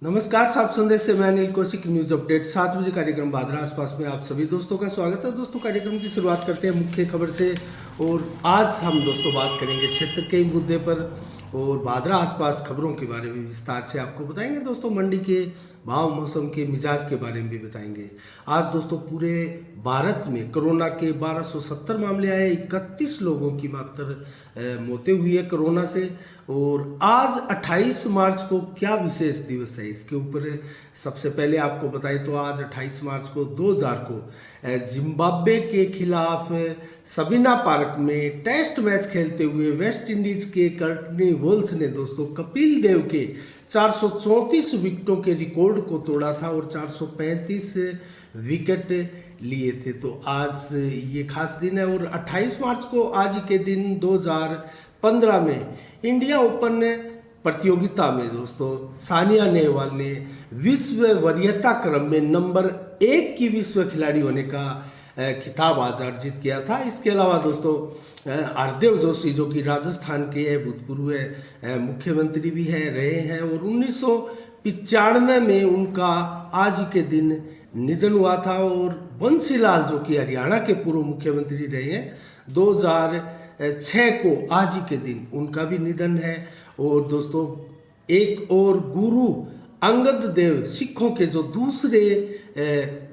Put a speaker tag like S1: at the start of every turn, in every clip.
S1: नमस्कार, सात संदेश से मैं अनिल कौशिक। न्यूज अपडेट 7 बजे कार्यक्रम बादरा आसपास में आप सभी दोस्तों का स्वागत है। दोस्तों, कार्यक्रम की शुरुआत करते हैं मुख्य खबर से। और आज हम दोस्तों बात करेंगे क्षेत्र के मुद्दे पर और बादरा आसपास खबरों के बारे में विस्तार से आपको बताएंगे। दोस्तों, मंडी के भाव, मौसम के मिजाज के बारे में भी बताएंगे। आज दोस्तों पूरे भारत में कोरोना के 1270 मामले आए, 31 लोगों की मात्र मौतें हुई है कोरोना से। और आज 28 मार्च को क्या विशेष दिवस है, इसके ऊपर सबसे पहले आपको बताएं तो आज 28 मार्च को 2000 को जिम्बाब्वे के खिलाफ सबीना पार्क में टेस्ट मैच खेलते हुए वेस्ट इंडीज के कर्टनी वुल्स ने दोस्तों कपिल देव के 434 विकेटों के रिकॉर्ड को तोड़ा था और 435 विकेट लिए थे। तो आज ये खास दिन है। और 28 मार्च को आज के दिन 2015 में इंडिया ओपन प्रतियोगिता में दोस्तों सानिया नेहवाल ने विश्व वरीयता क्रम में नंबर 1 की विश्व खिलाड़ी होने का खिताब आज अर्जित किया था। इसके अलावा दोस्तों हरदेव जोशी जो कि राजस्थान के भूतपूर्व मुख्यमंत्री भी रहे हैं और 1995 में उनका आज के दिन निधन हुआ था। और बंसीलाल जो कि हरियाणा के पूर्व मुख्यमंत्री रहे हैं, 2006 को आज के दिन उनका भी निधन है। और दोस्तों एक और गुरु अंगद देव सिखों के जो दूसरे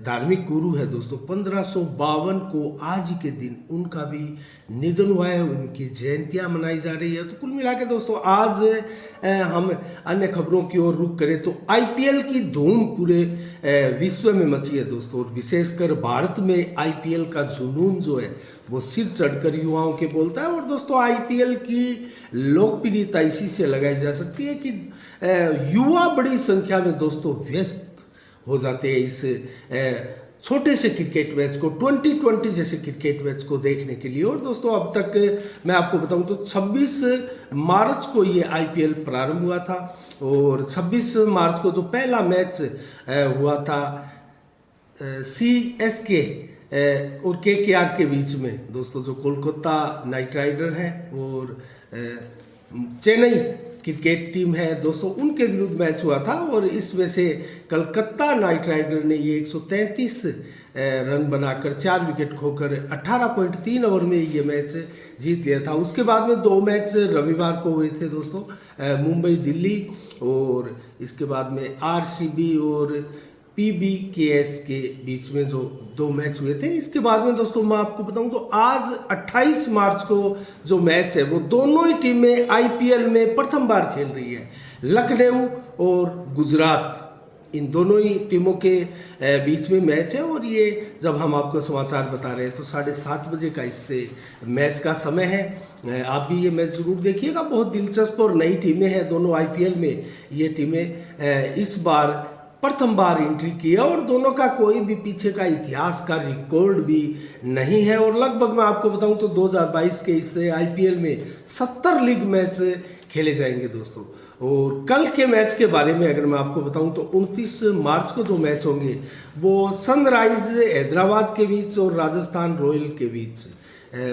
S1: धार्मिक गुरु है दोस्तों, 1552 को आज के दिन उनका भी निधन हुआ है। उनकी जयंतियां मनाई जा रही है। तो कुल मिला के दोस्तों आज हम अन्य खबरों की ओर रुख करें तो आईपीएल की धूम पूरे विश्व में मची है दोस्तों। और विशेषकर भारत में आईपीएल का जुनून जो है वो सिर चढ़कर युवाओं के बोलता है। और दोस्तों आईपीएल की लोकप्रियता इसी से लगाई जा सकती है कि युवा बड़ी संख्या में दोस्तों व्यस्त हो जाते हैं इस छोटे से क्रिकेट मैच को, 2020 जैसे क्रिकेट मैच को देखने के लिए। और दोस्तों अब तक मैं आपको बताऊं तो 26 मार्च को ये आईपीएल प्रारंभ हुआ था। और 26 मार्च को जो पहला मैच हुआ था सीएसके और केकेआर के बीच में दोस्तों, जो कोलकाता नाइट राइडर है और चेन्नई क्रिकेट टीम है दोस्तों, उनके विरुद्ध मैच हुआ था। और इसमें से कलकत्ता नाइट राइडर ने ये 133 रन बनाकर 4 विकेट खोकर 18.3 ओवर में ये मैच जीत लिया था। उसके बाद में 2 मैच रविवार को हुए थे दोस्तों, मुंबई दिल्ली, और इसके बाद में आरसीबी और पीबीकेएस के बीच में जो 2 मैच हुए थे। इसके बाद में दोस्तों मैं आपको बताऊं तो आज 28 मार्च को जो मैच है वो दोनों ही टीमें आईपीएल में प्रथम बार खेल रही है। लखनऊ और गुजरात, इन दोनों ही टीमों के बीच में मैच है। और ये जब हम आपको समाचार बता रहे हैं तो 7:30 बजे का इससे मैच का समय है। आप भी ये मैच जरूर देखिएगा। बहुत दिलचस्प और नई टीमें हैं दोनों आईपीएल में। ये टीमें इस बार प्रथम बार एंट्री की है और दोनों का कोई भी पीछे का इतिहास का रिकॉर्ड भी नहीं है। और लगभग मैं आपको बताऊं तो 2022 के इस आईपीएल में 70 लीग मैच खेले जाएंगे दोस्तों। और कल के मैच के बारे में अगर मैं आपको बताऊं तो 29 मार्च को जो मैच होंगे वो सनराइज हैदराबाद के बीच और राजस्थान रॉयल के बीच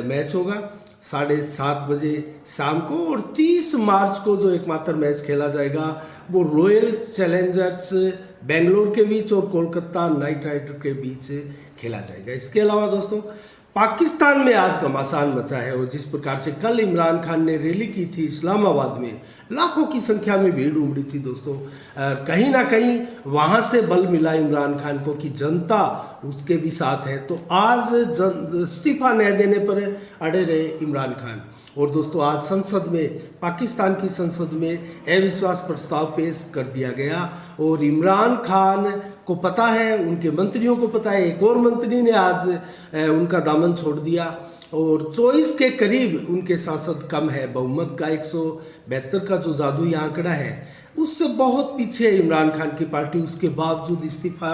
S1: मैच होगा 7:30 बजे शाम को। और 30 मार्च को जो एकमात्र मैच खेला जाएगा वो रॉयल चैलेंजर्स बेंगलोर के बीच और कोलकाता नाइट राइडर के बीच खेला जाएगा। इसके अलावा दोस्तों पाकिस्तान में आज घमासान मचा है। और जिस प्रकार से कल इमरान खान ने रैली की थी इस्लामाबाद में, लाखों की संख्या में भीड़ उमड़ी थी दोस्तों। कहीं ना कहीं वहां से बल मिला इमरान खान को कि जनता उसके भी साथ है। तो आज इस्तीफा न देने पर अड़े रहे इमरान खान। और दोस्तों आज संसद में, पाकिस्तान की संसद में अविश्वास प्रस्ताव पेश कर दिया गया। और इमरान खान को पता है, उनके मंत्रियों को पता है, एक और मंत्री ने आज उनका दामन छोड़ दिया। और 24 के करीब उनके सांसद कम है। बहुमत का 172 का जो जादुई आंकड़ा है उससे बहुत पीछे है इमरान खान की पार्टी। उसके बावजूद इस्तीफा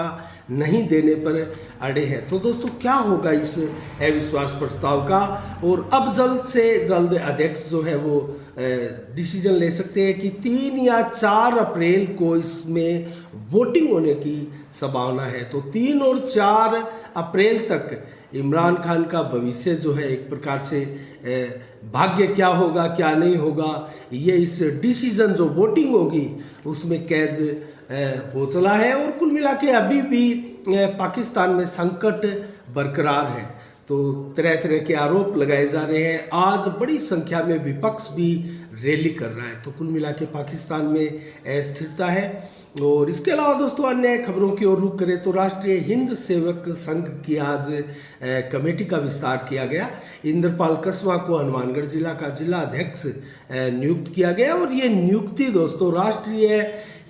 S1: नहीं देने पर अड़े हैं। तो दोस्तों क्या होगा इस अविश्वास प्रस्ताव का? और अब जल्द से जल्द अध्यक्ष जो है वो डिसीजन ले सकते हैं कि 3 या 4 अप्रैल को इसमें वोटिंग होने की संभावना है। तो 3 और 4 अप्रैल तक इमरान खान का भविष्य जो है एक प्रकार से भाग्य क्या होगा क्या नहीं होगा ये इस डिसीजन जो वोटिंग होगी उसमें कैद हो चला है और कुल मिला के अभी भी पाकिस्तान में संकट बरकरार है। तो तरह तरह के आरोप लगाए जा रहे हैं। आज बड़ी संख्या में विपक्ष भी रैली कर रहा है। तो कुल मिला के पाकिस्तान में अस्थिरता है। और इसके अलावा दोस्तों अन्य खबरों की ओर रुख करें तो राष्ट्रीय हिंद सेवक संघ की आज कमेटी का विस्तार किया गया। इंद्रपाल कसवा को हनुमानगढ़ जिला का जिला अध्यक्ष नियुक्त किया गया और ये नियुक्ति दोस्तों राष्ट्रीय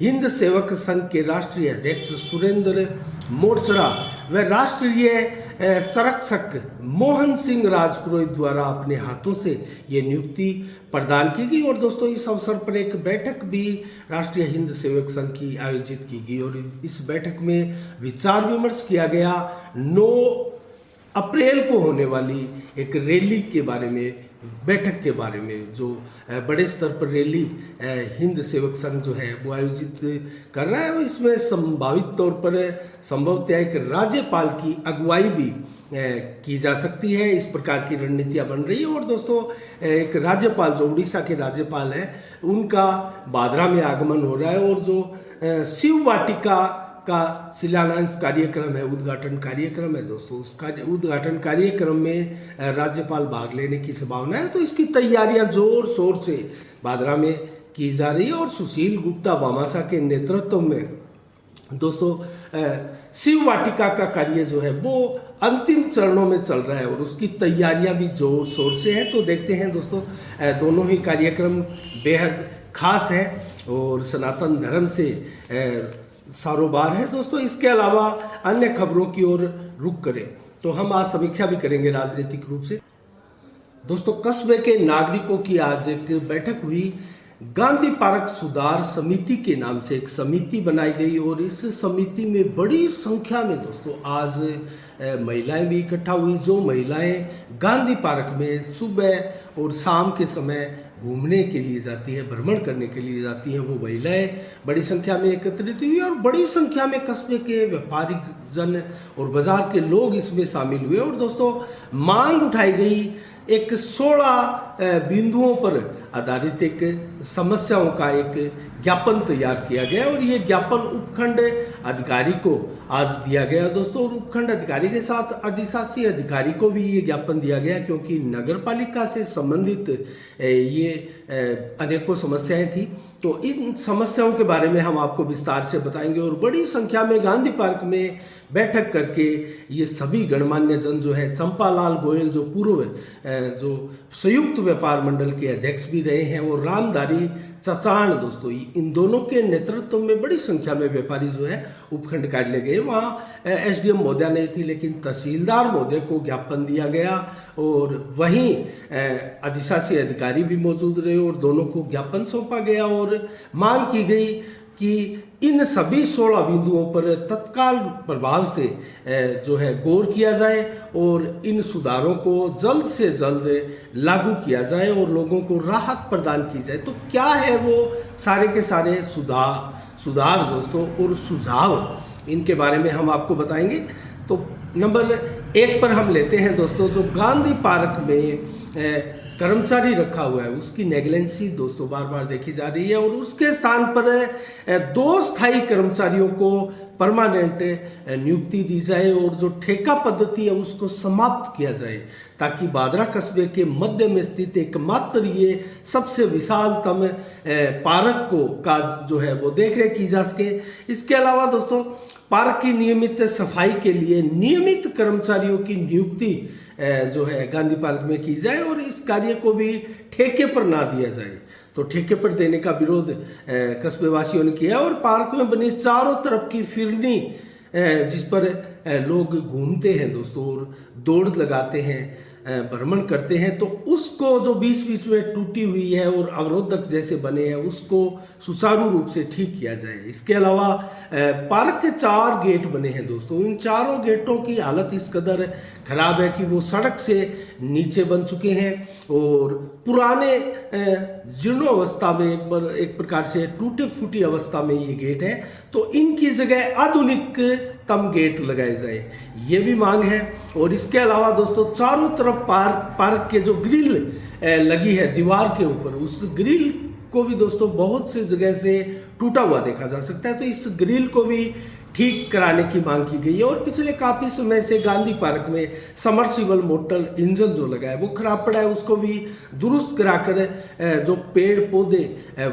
S1: हिंद सेवक संघ के राष्ट्रीय अध्यक्ष सुरेंद्र मोरचड़ा व राष्ट्रीय संरक्षक मोहन सिंह राजपुरोहित द्वारा अपने हाथों से ये नियुक्ति प्रदान की गई। और दोस्तों इस अवसर पर एक बैठक भी राष्ट्रीय हिंद सेवक संघ की आयोजित की गई और इस बैठक में विचार विमर्श किया गया 9 अप्रैल को होने वाली एक रैली के बारे में, बैठक के बारे में, जो बड़े स्तर पर रैली हिंद सेवक संघ जो है वो आयोजित कर रहा है। और इसमें संभावित तौर पर संभवतः एक राज्यपाल की अगुवाई भी की जा सकती है। इस प्रकार की रणनीतियां बन रही है। और दोस्तों एक राज्यपाल जो उड़ीसा के राज्यपाल हैं उनका बांद्रा में आगमन हो रहा है और जो शिव वाटिका का शिलान्यास कार्यक्रम है, उद्घाटन कार्यक्रम है दोस्तों, उसका उद्घाटन कार्यक्रम में राज्यपाल भाग लेने की संभावना है। तो इसकी तैयारियां जोर शोर से बांद्रा में की जा रही है और सुशील गुप्ता बामासा के नेतृत्व में दोस्तों शिव वाटिका का कार्य जो है वो अंतिम चरणों में चल रहा है और उसकी तैयारियां भी जोर शोर से है। तो देखते हैं दोस्तों दोनों ही कार्यक्रम बेहद खास है और सनातन धर्म से सारोबार है दोस्तों। इसके अलावा अन्य खबरों की ओर रुख करें तो हम आज समीक्षा भी करेंगे राजनीतिक रूप से। दोस्तों कस्बे के नागरिकों की आज एक बैठक हुई। गांधी पार्क सुधार समिति के नाम से एक समिति बनाई गई और इस समिति में बड़ी संख्या में दोस्तों आज महिलाएं भी इकट्ठा हुई। जो महिलाएं गांधी पार्क में सुबह और शाम के समय घूमने के लिए जाती है, भ्रमण करने के लिए जाती हैं, वो महिलाएं बड़ी संख्या में एकत्रित हुई और बड़ी संख्या में कस्बे के व्यापारी जन और बाजार के लोग इसमें शामिल हुए। और दोस्तों मांग उठाई गई एक 16 बिंदुओं पर आधारित एक समस्याओं का एक ज्ञापन तैयार किया गया और ये ज्ञापन उपखंड अधिकारी को आज दिया गया दोस्तों। और उपखंड अधिकारी के साथ अधिशासी अधिकारी को भी ये ज्ञापन दिया गया क्योंकि नगर पालिका से संबंधित ये अनेकों समस्याएं थी। तो इन समस्याओं के बारे में हम आपको विस्तार से बताएंगे और बड़ी संख्या में गांधी पार्क में बैठक करके ये सभी गणमान्य जन जो है, चंपालाल गोयल जो पूर्व जो संयुक्त व्यापार मंडल के अध्यक्ष भी रहे हैं और रामधारी चचाण दोस्तों, इन दोनों के नेतृत्व में बड़ी संख्या में व्यापारी जो है उपखंड कार्यालय गए। वहाँ एसडीएम महोदया नहीं थी लेकिन तहसीलदार महोदय को ज्ञापन दिया गया और वहीं अधिशासी अधिकारी भी मौजूद रहे और दोनों को ज्ञापन सौंपा गया और मांग की गई कि इन सभी 16 बिंदुओं पर तत्काल प्रभाव से जो है गौर किया जाए और इन सुधारों को जल्द से जल्द लागू किया जाए और लोगों को राहत प्रदान की जाए। तो क्या है वो सारे के सारे सुधार दोस्तों और सुझाव, इनके बारे में हम आपको बताएंगे। तो नंबर 1 पर हम लेते हैं दोस्तों, जो गांधी पार्क में कर्मचारी रखा हुआ है उसकी नेग्लेंसी दोस्तों बार बार देखी जा रही है और उसके स्थान पर 2 स्थायी कर्मचारियों को परमानेंट नियुक्ति दी जाए और जो ठेका पद्धति है उसको समाप्त किया जाए ताकि बांद्रा कस्बे के मध्य में स्थित एकमात्र ये सबसे विशालतम पार्क को का जो है वो देखरेख की जा सके। इसके अलावा दोस्तों पार्क की नियमित सफाई के लिए नियमित कर्मचारियों की नियुक्ति जो है गांधी पार्क में की जाए और इस कार्य को भी ठेके पर ना दिया जाए। तो ठेके पर देने का विरोध कस्बे वासियों ने किया और पार्क में बनी चारों तरफ की फिरनी जिस पर लोग घूमते हैं दोस्तों और दौड़ लगाते हैं, भ्रमण करते हैं, तो उसको जो बीच बीच में टूटी हुई है और अवरोधक जैसे बने हैं उसको सुचारू रूप से ठीक किया जाए। इसके अलावा पार्क के 4 गेट बने हैं दोस्तों, इन चारों गेटों की हालत इस कदर खराब है कि वो सड़क से नीचे बन चुके हैं और पुराने जीर्ण अवस्था में एक प्रकार से टूटे फूटी अवस्था में ये गेट है। तो इनकी जगह आधुनिकतम गेट लगाए जाए, ये भी मांग है। और इसके अलावा दोस्तों चारों तरफ पार्क के जो ग्रिल लगी है दीवार के ऊपर, उस ग्रिल को भी दोस्तों बहुत सी जगह से टूटा हुआ देखा जा सकता है। तो इस ग्रिल को भी ठीक कराने की मांग की गई है। और पिछले काफ़ी समय से गांधी पार्क में समर्सिबल मोटर इंजन जो लगा है वो खराब पड़ा है, उसको भी दुरुस्त कराकर जो पेड़ पौधे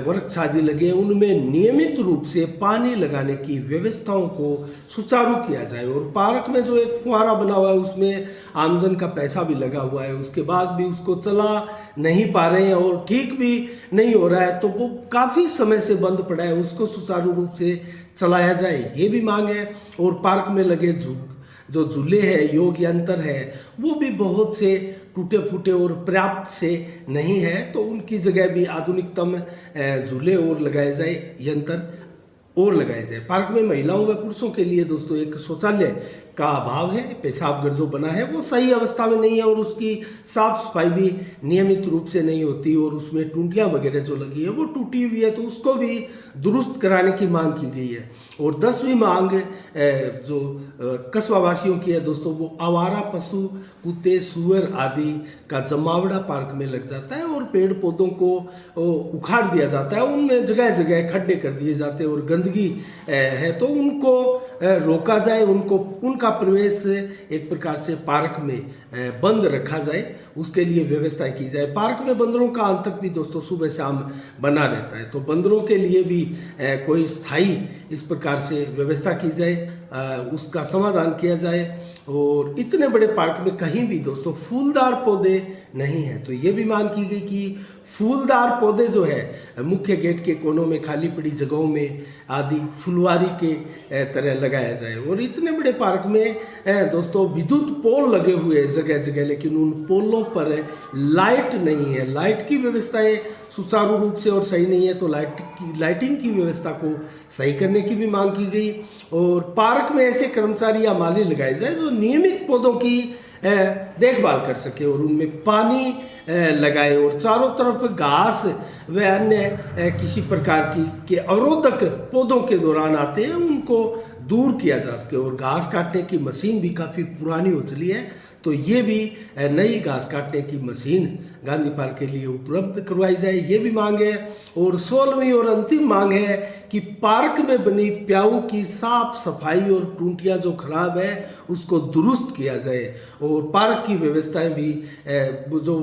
S1: वृक्ष आदि लगे हैं उनमें नियमित रूप से पानी लगाने की व्यवस्थाओं को सुचारू किया जाए। और पार्क में जो एक फुहारा बना हुआ है उसमें आमजन का पैसा भी लगा हुआ है, उसके बाद भी उसको चला नहीं पा रहे हैं और ठीक भी नहीं हो रहा है, तो वो काफ़ी समय से बंद पड़ा है, उसको सुचारू रूप से चलाया जाए, ये भी मांग है। और पार्क में लगे जो झूले हैं, योग यंत्र है, वो भी बहुत से टूटे फूटे और पर्याप्त से नहीं है, तो उनकी जगह भी आधुनिकतम झूले और लगाए जाए, यंत्र और लगाए जाए। पार्क में महिलाओं व पुरुषों के लिए दोस्तों एक शौचालय का अभाव है, पेशाब घर जो बना है वो सही अवस्था में नहीं है और उसकी साफ सफाई भी नियमित रूप से नहीं होती और उसमें टूटियाँ वगैरह जो लगी है वो टूटी हुई है, तो उसको भी दुरुस्त कराने की मांग की गई है। और 10वीं मांग जो कस्बा वासियों की है दोस्तों, वो आवारा पशु कुत्ते सुअर आदि का जमावड़ा पार्क में लग जाता है और पेड़ पौधों को उखाड़ दिया जाता है, उनमें जगह जगह खड्डे कर दिए जाते हैं और गंदगी है, तो उनको रोका जाए, उनका प्रवेश एक प्रकार से पार्क में बंद रखा जाए, उसके लिए व्यवस्थाएं की जाए। पार्क में बंदरों का आतंक भी दोस्तों सुबह शाम बना रहता है, तो बंदरों के लिए भी कोई स्थायी इस प्रकार से व्यवस्था की जाए, उसका समाधान किया जाए। और इतने बड़े पार्क में कहीं भी दोस्तों फूलदार पौधे नहीं है, तो ये भी मांग की गई कि फूलदार पौधे जो है मुख्य गेट के कोनों में खाली पड़ी जगहों में आदि फुलवारी के तरह लगाया जाए। और इतने बड़े पार्क में दोस्तों विद्युत पोल लगे हुए हैं जगह जगह, लेकिन उन पोलों पर लाइट नहीं है, लाइट की व्यवस्थाएं सुचारू रूप से और सही नहीं है, तो लाइटिंग की व्यवस्था को सही करने की भी मांग की गई। और पार्क में ऐसे कर्मचारी या माली लगाए जाए जो नियमित पौधों की देखभाल कर सके और उनमें पानी लगाए और चारों तरफ घास व अन्य किसी प्रकार के अवरोधक पौधों के दौरान आते हैं उनको दूर किया जा सके। और घास काटने की मशीन भी काफ़ी पुरानी हो चली है, तो ये भी नई घास काटने की मशीन गांधी पार्क के लिए उपलब्ध करवाई जाए, ये भी मांग है। और 16वीं और अंतिम मांग है कि पार्क में बनी प्याऊ की साफ सफाई और टूटियाँ जो खराब है उसको दुरुस्त किया जाए और पार्क की व्यवस्थाएं भी जो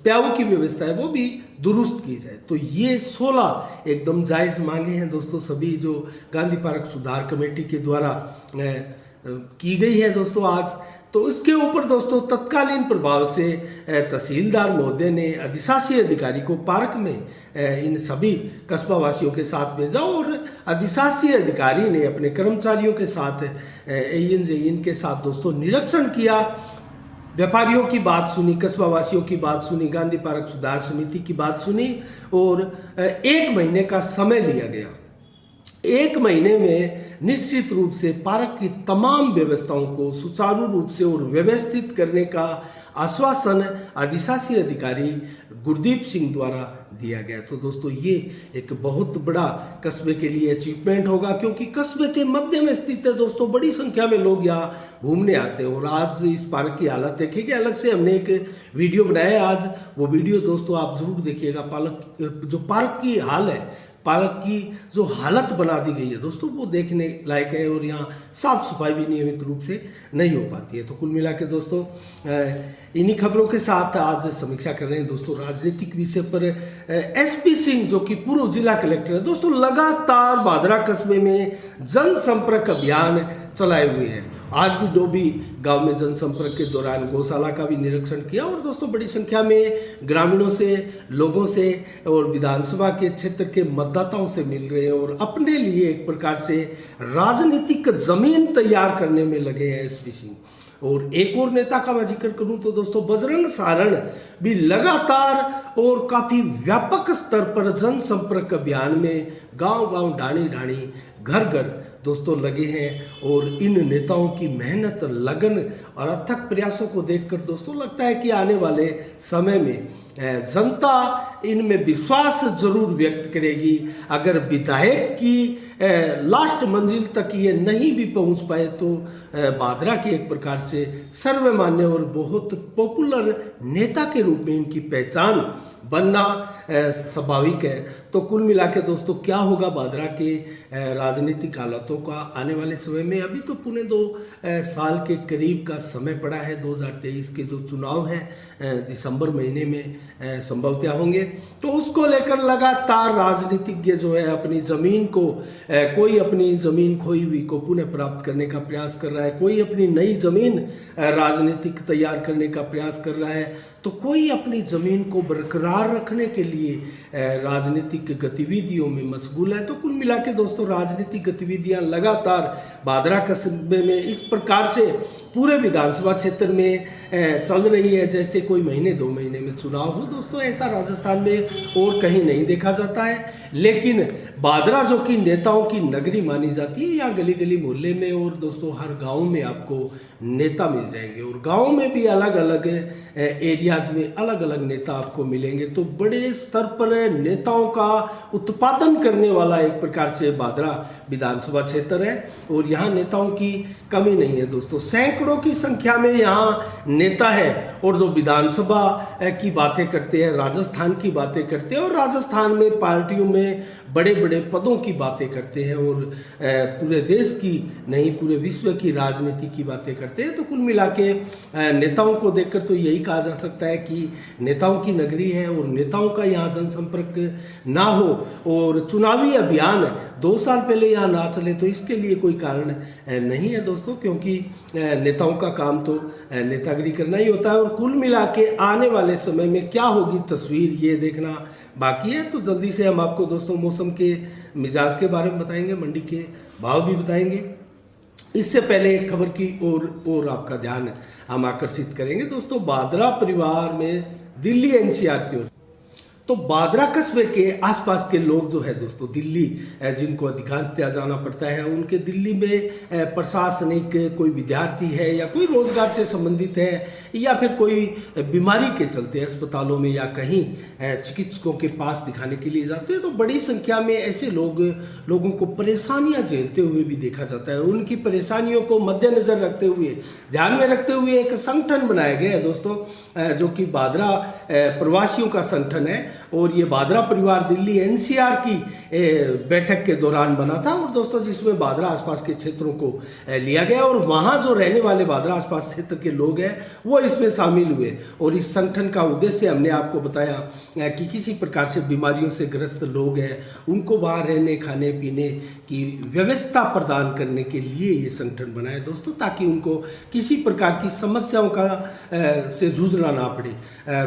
S1: प्याऊ की व्यवस्था है वो भी दुरुस्त की जाए। तो ये 16 एकदम जायज़ मांगे हैं दोस्तों, सभी जो गांधी पार्क सुधार कमेटी के द्वारा की गई है दोस्तों आज। तो इसके ऊपर दोस्तों तत्कालीन प्रभाव से तहसीलदार महोदय ने अधिशासी अधिकारी को पार्क में इन सभी कस्बा वासियों के साथ भेजा और अधिशासी अधिकारी ने अपने कर्मचारियों के साथ एन जे के साथ दोस्तों निरीक्षण किया, व्यापारियों की बात सुनी, कस्बा वासियों की बात सुनी, गांधी पार्क सुधार समिति की बात सुनी और 1 महीने का समय लिया गया। 1 महीने में निश्चित रूप से पार्क की तमाम व्यवस्थाओं को सुचारू रूप से और व्यवस्थित करने का आश्वासन अधिशासी अधिकारी गुरदीप सिंह द्वारा दिया गया। तो दोस्तों ये एक बहुत बड़ा कस्बे के लिए अचीवमेंट होगा, क्योंकि कस्बे के मध्य में स्थित है दोस्तों, बड़ी संख्या में लोग यहाँ घूमने आते हैं। और आज इस पार्क की हालत देखेंगे, अलग से हमने एक वीडियो बनाया है आज, वो वीडियो दोस्तों आप जरूर देखिएगा। जो पार्क की हाल है, पार्क की जो हालत बना दी गई है दोस्तों वो देखने लायक है और यहाँ साफ सफाई भी नियमित रूप से नहीं हो पाती है। तो कुल मिला के दोस्तों इन्हीं खबरों के साथ आज समीक्षा कर रहे हैं दोस्तों राजनीतिक विषय पर। एसपी सिंह जो कि पूर्व जिला कलेक्टर है दोस्तों, लगातार भादरा कस्बे में जनसंपर्क अभियान चलाए हुए हैं। आज भी डोभी गांव में जनसंपर्क के दौरान गौशाला का भी निरीक्षण किया और दोस्तों बड़ी संख्या में ग्रामीणों से, लोगों से और विधानसभा के क्षेत्र के मतदाताओं से मिल रहे हैं और अपने लिए एक प्रकार से राजनीतिक जमीन तैयार करने में लगे हैं एसपी सिंह। और एक और नेता का मैं जिक्र करूं तो दोस्तों बजरंग सारण भी लगातार और काफी व्यापक स्तर पर जनसंपर्क अभियान में गांव-गांव, ढाणी-ढाणी, घर-घर दोस्तों लगे हैं। और इन नेताओं की मेहनत, लगन और अथक प्रयासों को देखकर दोस्तों लगता है कि आने वाले समय में जनता इनमें विश्वास जरूर व्यक्त करेगी। अगर विधायक की लास्ट मंजिल तक ये नहीं भी पहुंच पाए तो भादरा की एक प्रकार से सर्वमान्य और बहुत पॉपुलर नेता के रूप में इनकी पहचान बनना स्वाभाविक है। तो कुल मिला के दोस्तों क्या होगा बादरा के राजनीतिक हालातों का आने वाले समय में, अभी तो पुणे 2 साल के करीब का समय पड़ा है। 2023 के जो चुनाव हैं दिसंबर महीने में संभवतः होंगे, तो उसको लेकर लगातार राजनीतिज्ञ जो है अपनी ज़मीन को, कोई अपनी ज़मीन खोई हुई को पुनः प्राप्त करने का प्रयास कर रहा है, कोई अपनी नई ज़मीन राजनीतिक तैयार करने का प्रयास कर रहा है, तो कोई अपनी ज़मीन को बरकरार रखने के लिए राजनीतिक गतिविधियों में मशगूल है। तो कुल मिला के दोस्तों राजनीतिक गतिविधियां लगातार बादरा कस्बे में इस प्रकार से पूरे विधानसभा क्षेत्र में चल रही है जैसे कोई महीने 2 महीने में चुनाव हो। दोस्तों ऐसा राजस्थान में और कहीं नहीं देखा जाता है, लेकिन बादरा जो कि नेताओं की नगरी मानी जाती है, यहाँ गली गली मोहल्ले में और दोस्तों हर गांव में आपको नेता मिल जाएंगे, और गांव में भी अलग अलग एरियाज में अलग अलग नेता आपको मिलेंगे। तो बड़े स्तर पर नेताओं का उत्पादन करने वाला एक प्रकार से बादरा विधानसभा क्षेत्र है, और यहाँ नेताओं की कमी नहीं है दोस्तों। सैकड़ों की संख्या में यहाँ नेता है, और जो विधानसभा की बातें करते हैं, राजस्थान की बातें करते हैं, और राजस्थान में पार्टियों में बड़े बड़े पदों की बातें करते हैं, और पूरे देश की नहीं पूरे विश्व की राजनीति की बातें करते हैं। तो कुल मिला के नेताओं को देखकर तो यही कहा जा सकता है कि नेताओं की नगरी है, और नेताओं का यहाँ जनसंपर्क ना हो और चुनावी अभियान 2 साल पहले यहाँ ना चले, तो इसके लिए कोई कारण नहीं है दोस्तों, क्योंकि नेताओं का काम तो नेतागिरी करना ही होता है। और कुल मिला के आने वाले समय में क्या होगी तस्वीर ये देखना बाकी है। तो जल्दी से हम आपको दोस्तों मौसम के मिजाज के बारे में बताएंगे, मंडी के भाव भी बताएंगे। इससे पहले एक खबर की ओर आपका ध्यान हम आकर्षित करेंगे दोस्तों, बादरा परिवार में दिल्ली एनसीआर की ओर। तो बादरा कस्बे के आसपास के लोग जो है दोस्तों दिल्ली जिनको अधिकांशतः जाना पड़ता है, उनके दिल्ली में प्रशासनिक कोई विद्यार्थी है या कोई रोजगार से संबंधित है या फिर कोई बीमारी के चलते अस्पतालों में या कहीं चिकित्सकों के पास दिखाने के लिए जाते हैं, तो बड़ी संख्या में ऐसे लोगों को परेशानियां झेलते हुए भी देखा जाता है। उनकी परेशानियों को मद्देनजर रखते हुए, ध्यान में रखते हुए एक संगठन बनाया गया है दोस्तों, जो कि बादरा प्रवासियों का संगठन है, और ये बादरा परिवार दिल्ली एनसीआर की बैठक के दौरान बना था, और दोस्तों जिसमें बादरा आसपास के क्षेत्रों को लिया गया, और वहाँ जो रहने वाले बादरा आसपास क्षेत्र के लोग हैं वो इसमें शामिल हुए। और इस संगठन का उद्देश्य हमने आपको बताया कि किसी प्रकार से बीमारियों से ग्रस्त लोग हैं उनको वहाँ रहने खाने पीने की व्यवस्था प्रदान करने के लिए ये संगठन बनाया दोस्तों, ताकि उनको किसी प्रकार की समस्याओं का से जूझना ना पड़े।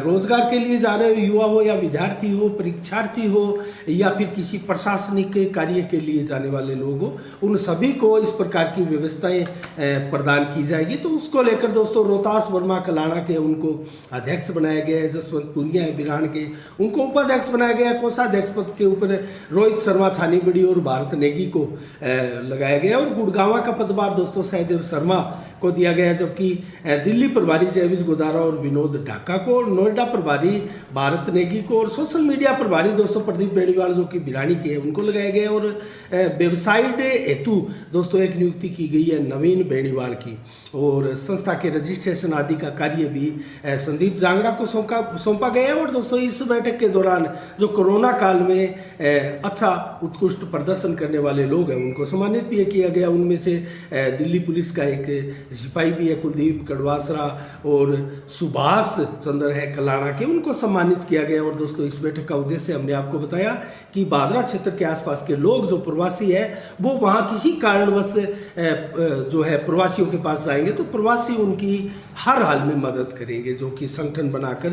S1: रोजगार के लिए जा रहे युवा हो या विद्यार्थी हो, परीक्षार्थी हो या फिर किसी प्रशासनिक कार्य के लिए जाने वाले लोग हो, उन सभी को इस प्रकार की व्यवस्थाएं प्रदान की जाएगी। तो उसको लेकर दोस्तों रोहतास वर्मा कलाना के उनको अध्यक्ष बनाया गया है, जसवंत पुनिया बिरान के उनको उपाध्यक्ष बनाया गया है, कोषाध्यक्ष पद के ऊपर रोहित शर्मा छानीबड़ी और भारत नेगी को लगाया गया, और गुड़गांवा का पदभार दोस्तों सहदेव शर्मा को दिया गया, जबकि दिल्ली प्रभारी जयवीर गोदारा और विनोद ढाका को, और नोएडा प्रभारी भारत नेगी को, और सोशल मीडिया प्रभारी दोस्तों प्रदीप बेनीवाल जो कि बिरानी के हैं उनको लगाया गया, और वेबसाइट हेतु दोस्तों एक नियुक्ति की गई है नवीन बेनीवाल की, और संस्था के रजिस्ट्रेशन आदि का कार्य भी संदीप जांगड़ा को सौंपा गया है। और दोस्तों इस बैठक के दौरान जो कोरोना काल में अच्छा उत्कृष्ट प्रदर्शन करने वाले लोग हैं उनको सम्मानित भी किया गया। उनमें से दिल्ली पुलिस का एक सिपाही भी है कुलदीप कड़वासरा, और सुभाष चंद्र है कलाना के, उनको सम्मानित किया गया। और दोस्तों इस बैठक का उद्देश्य हमने आपको बताया कि बादरा क्षेत्र के आसपास के लोग जो प्रवासी है वो वहाँ किसी कारणवश जो है प्रवासियों के पास जाएंगे तो प्रवासी उनकी हर हाल में मदद करेंगे, जो कि संगठन बनाकर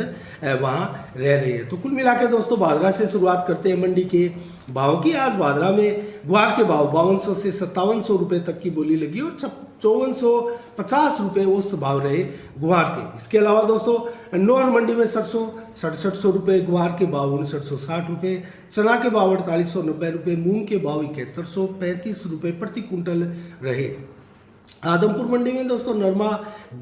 S1: वहाँ रह रहे हैं। तो कुल मिला के दोस्तों बादरा से शुरुआत करते हैं मंडी के भाव की। आज बादरा में ग्वार के भाव 5200 से 5700 रुपये तक की बोली लगी, और 5450 रुपये औसत भाव रहे ग्वार के। इसके अलावा दोस्तों नौर मंडी में सरसों 6700 रुपये, ग्वार के भाव 5960 रुपये, चना के भाव 4890 रुपये, मूंग के भाव 7135 रुपये प्रति कुंटल रहे। आदमपुर मंडी में दोस्तों नरमा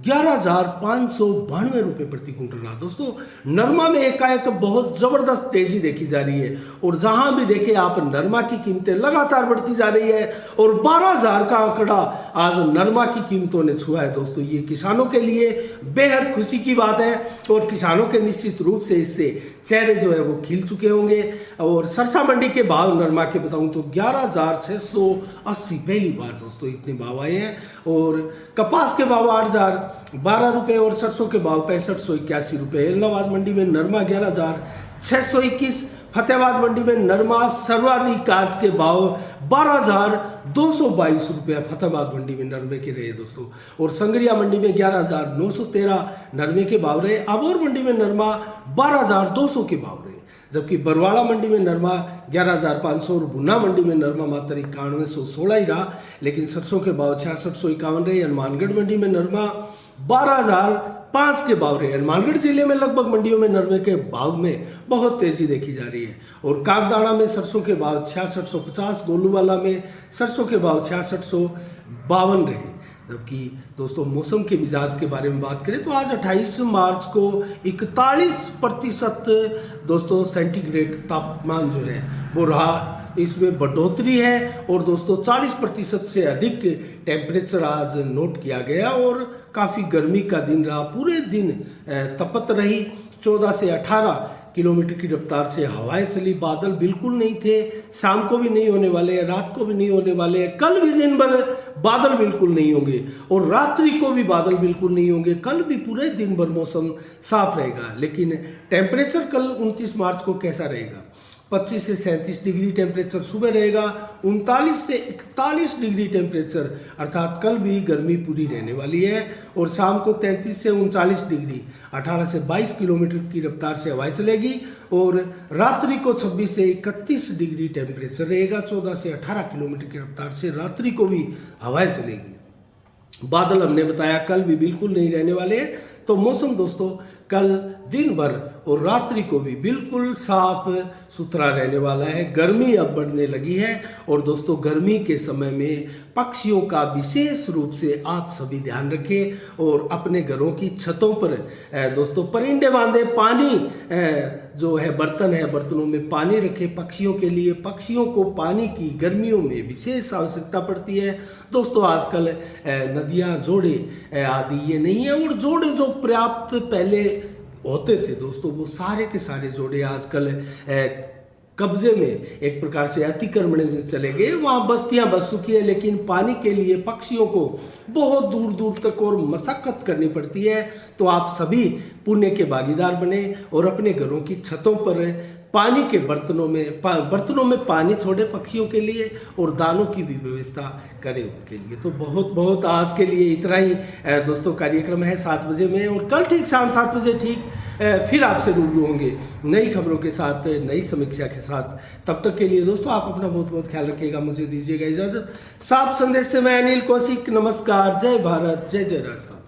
S1: 11,592 रुपये प्रति कुंटल रहा। दोस्तों नरमा में एकाएक बहुत जबरदस्त तेजी देखी जा रही है, और जहां भी देखें आप नरमा की कीमतें लगातार बढ़ती जा रही है, और 12,000 का आंकड़ा आज नरमा की कीमतों ने छुआ है। दोस्तों ये किसानों के लिए बेहद खुशी की बात है, और किसानों के निश्चित रूप से इससे चेहरे जो है वो खिल चुके होंगे। और सरसा मंडी के भाव नरमा के बताऊं तो 11,680, पहली बार दोस्तों इतने भाव आए हैं। और कपास के भाव 8,012 रुपये और सरसों के भाव 6581 रुपये। इलाहाबाद मंडी में नरमा 11,621, फतेहाबाद मंडी में नरमा सर्वाधिक आज के भाव 12,222 रुपये फतेहाबाद मंडी में नरमे के रहे दोस्तों। और संगरिया मंडी में 11,913 नरमे के भाव रहे। आबोर मंडी में नरमा 12,200 के भाव रहे। जबकि बरवाड़ा मंडी में नरमा 11,500 और भुना मंडी में नरमा मात्र 9116 ही रहा। लेकिन सरसों के भाव 6651 रहे। हनुमानगढ़ मंडी में नरमा 12,005 के भाव रहे। हनुमानगढ़ जिले में लगभग मंडियों में नरमे के भाव में बहुत तेजी देखी जा रही है। और कागदाना में सरसों के भाव 6650, गोलूवाला में सरसों के भाव 6652 रहे। जबकि दोस्तों मौसम के मिजाज के बारे में बात करें तो आज 28 मार्च को 41% दोस्तों सेंटीग्रेड तापमान जो है वो रहा। इसमें बढ़ोतरी है। और दोस्तों 40% से अधिक टेम्परेचर आज नोट किया गया और काफ़ी गर्मी का दिन रहा। पूरे दिन तपत रही। 14 से 18 किलोमीटर की रफ्तार से हवाएं चली। बादल बिल्कुल नहीं थे। शाम को भी नहीं होने वाले हैं, रात को भी नहीं होने वाले हैं। कल भी दिन भर बादल बिल्कुल नहीं होंगे और रात्रि को भी बादल बिल्कुल नहीं होंगे। कल भी पूरे दिन भर मौसम साफ रहेगा। लेकिन टेम्परेचर कल 29 मार्च को कैसा रहेगा? 25 से 37 डिग्री टेम्परेचर सुबह रहेगा। 39 से 41 डिग्री टेम्परेचर, अर्थात कल भी गर्मी पूरी रहने वाली है। और शाम को 33 से 39 डिग्री, 18 से 22 किलोमीटर की रफ्तार से हवाएं चलेगी। और रात्रि को 26 से 31 डिग्री टेम्परेचर रहेगा। 14 से 18 किलोमीटर की रफ्तार से रात्रि को भी हवाएं चलेगी। बादल हमने बताया कल भी बिल्कुल नहीं रहने वाले हैं। तो मौसम दोस्तों कल दिन भर और रात्रि को भी बिल्कुल साफ सुथरा रहने वाला है। गर्मी अब बढ़ने लगी है। और दोस्तों गर्मी के समय में पक्षियों का विशेष रूप से आप सभी ध्यान रखें और अपने घरों की छतों पर दोस्तों परिंदे बांधे। पानी जो है बर्तन है, बर्तनों में पानी रखें पक्षियों के लिए। पक्षियों को पानी की गर्मियों में विशेष आवश्यकता पड़ती है दोस्तों। आजकल नदियाँ, जोड़े आदि ये नहीं है। और जोड़े जो पर्याप्त पहले होते थे दोस्तों, वो सारे के सारे जोड़े आजकल कब्जे में एक प्रकार से अतिक्रमण में चले गए। वहाँ बस्तियाँ बस चुकी है। लेकिन पानी के लिए पक्षियों को बहुत दूर दूर तक और मशक्कत करनी पड़ती है। तो आप सभी पुण्य के भागीदार बने और अपने घरों की छतों पर पानी के बर्तनों में पानी छोड़े पक्षियों के लिए और दानों की भी व्यवस्था करें उनके लिए। तो बहुत बहुत आज के लिए इतना ही दोस्तों कार्यक्रम है 7 बजे में। और कल ठीक शाम 7 बजे ठीक फिर आपसे रूबरू होंगे नई खबरों के साथ, नई समीक्षा के साथ। तब तक के लिए दोस्तों आप अपना बहुत बहुत ख्याल रखिएगा। मुझे दीजिएगा इजाज़त। साफ संदेश से मैं अनिल कौशिक। नमस्कार। जय भारत, जय जय राजस्थान।